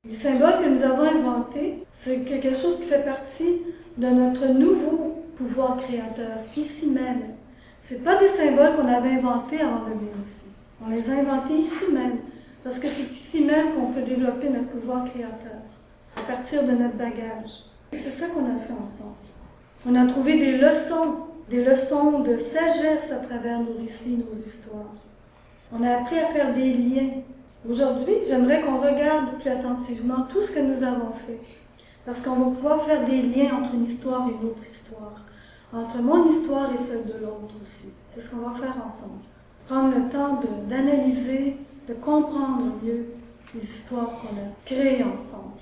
Les symboles que nous avons inventés, c'est quelque chose qui fait partie de notre nouveau pouvoir créateur, ici même. Ce pas des symboles qu'on avait inventés avant de venir ici. On les a inventés ici même, parce que c'est ici même qu'on peut développer notre pouvoir créateur, à partir de notre bagage. C'est ça qu'on a fait ensemble. On a trouvé des leçons de sagesse à travers nos récits, nos histoires. On a appris à faire des liens. Aujourd'hui, j'aimerais qu'on regarde plus attentivement tout ce que nous avons fait, parce qu'on va pouvoir faire des liens entre une histoire et une autre histoire, entre mon histoire et celle de l'autre aussi. C'est ce qu'on va faire ensemble. Prendre le temps d'analyser, de comprendre mieux les histoires qu'on a créées ensemble.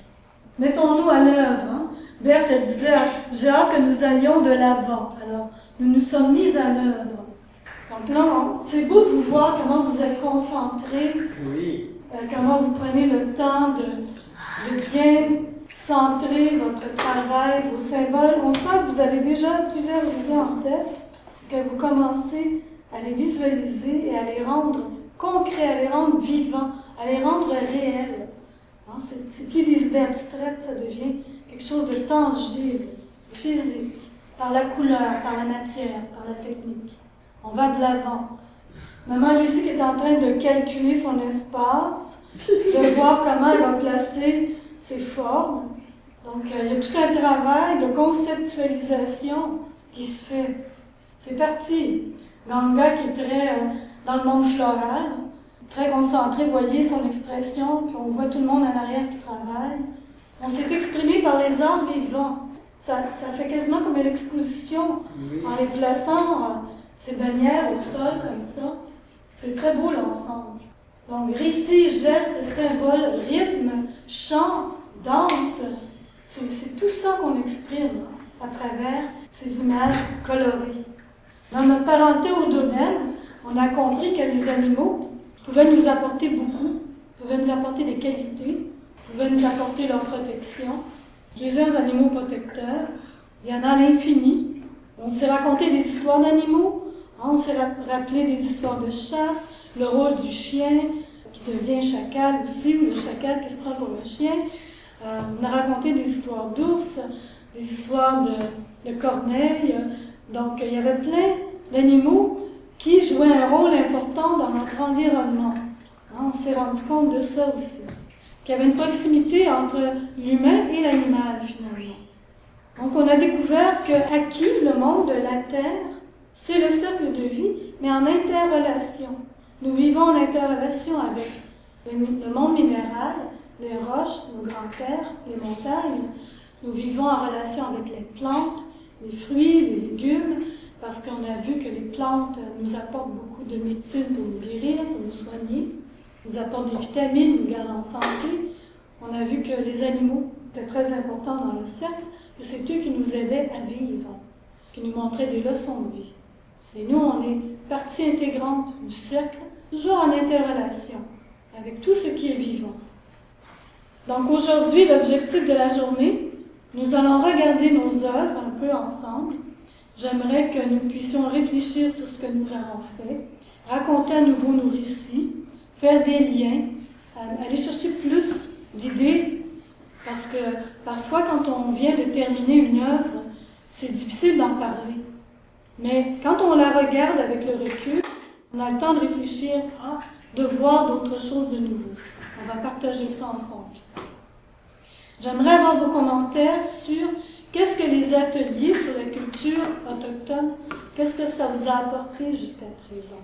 Mettons-nous à l'œuvre. Hein? Berthe, elle disait, j'ai hâte que nous allions de l'avant. Alors, nous nous sommes mis à l'œuvre. Donc là, c'est beau de vous voir comment vous êtes concentrés, oui. Comment vous prenez le temps de bien centrer votre travail, vos symboles. On sent que vous avez déjà plusieurs idées en tête, que vous commencez à les visualiser et à les rendre concrets, à les rendre vivants, à les rendre réels. Hein, c'est plus des idées abstraites, ça devient quelque chose de tangible, physique, par la couleur, par la matière, par la technique. On va de l'avant. Maman Lucie qui est en train de calculer son espace, de voir comment elle va placer ses formes. Donc, il y a tout un travail de conceptualisation qui se fait. C'est parti. Ganga qui est très dans le monde floral, très concentré, voyez son expression, puis on voit tout le monde en arrière qui travaille. On s'est exprimé par les arts vivants. Ça fait quasiment comme une exposition, oui. En les plaçant ces bannières au sol comme ça. C'est très beau l'ensemble. Donc, récits, gestes, symboles, rythme, chant, danse, c'est tout ça qu'on exprime à travers ces images colorées. Dans notre parenté odonème, on a compris que les animaux pouvaient nous apporter beaucoup, pouvaient nous apporter des qualités, pouvaient nous apporter leur protection. Plusieurs animaux protecteurs, il y en a à l'infini. On s'est raconté des histoires d'animaux, on s'est rappelé des histoires de chasse, le rôle du chien qui devient chacal aussi, ou le chacal qui se prend pour le chien. On a raconté des histoires d'ours, des histoires de corneilles. Donc, il y avait plein d'animaux qui jouaient un rôle important dans notre environnement. On s'est rendu compte de ça aussi. Qu'il y avait une proximité entre l'humain et l'animal, finalement. Donc, on a découvert qu'acquis, le monde de la Terre, c'est le cercle de vie, mais en interrelation. Nous vivons en interrelation avec le monde minéral, les roches, nos grands-pères, les montagnes. Nous vivons en relation avec les plantes, les fruits, les légumes, parce qu'on a vu que les plantes nous apportent beaucoup de médecine pour nous guérir, pour nous soigner, nous apportent des vitamines, nous gardent en santé. On a vu que les animaux étaient très importants dans le cercle, que c'est eux qui nous aidaient à vivre, qui nous montraient des leçons de vie. Et nous, on est partie intégrante du cercle, toujours en interrelation avec tout ce qui est vivant. Donc aujourd'hui, l'objectif de la journée, nous allons regarder nos œuvres un peu ensemble. J'aimerais que nous puissions réfléchir sur ce que nous avons fait, raconter à nouveau nos récits, faire des liens, aller chercher plus d'idées, parce que parfois, quand on vient de terminer une œuvre, c'est difficile d'en parler. Mais quand on la regarde avec le recul, on a le temps de réfléchir, de voir d'autres choses de nouveau. On va partager ça ensemble. J'aimerais avoir vos commentaires sur qu'est-ce que les ateliers sur la culture autochtone, qu'est-ce que ça vous a apporté jusqu'à présent?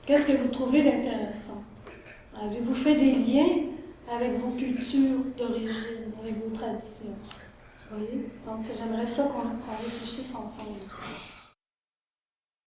Qu'est-ce que vous trouvez d'intéressant? Avez-vous fait des liens avec vos cultures d'origine, avec vos traditions? Vous voyez? Donc, j'aimerais ça qu'on réfléchisse ensemble aussi.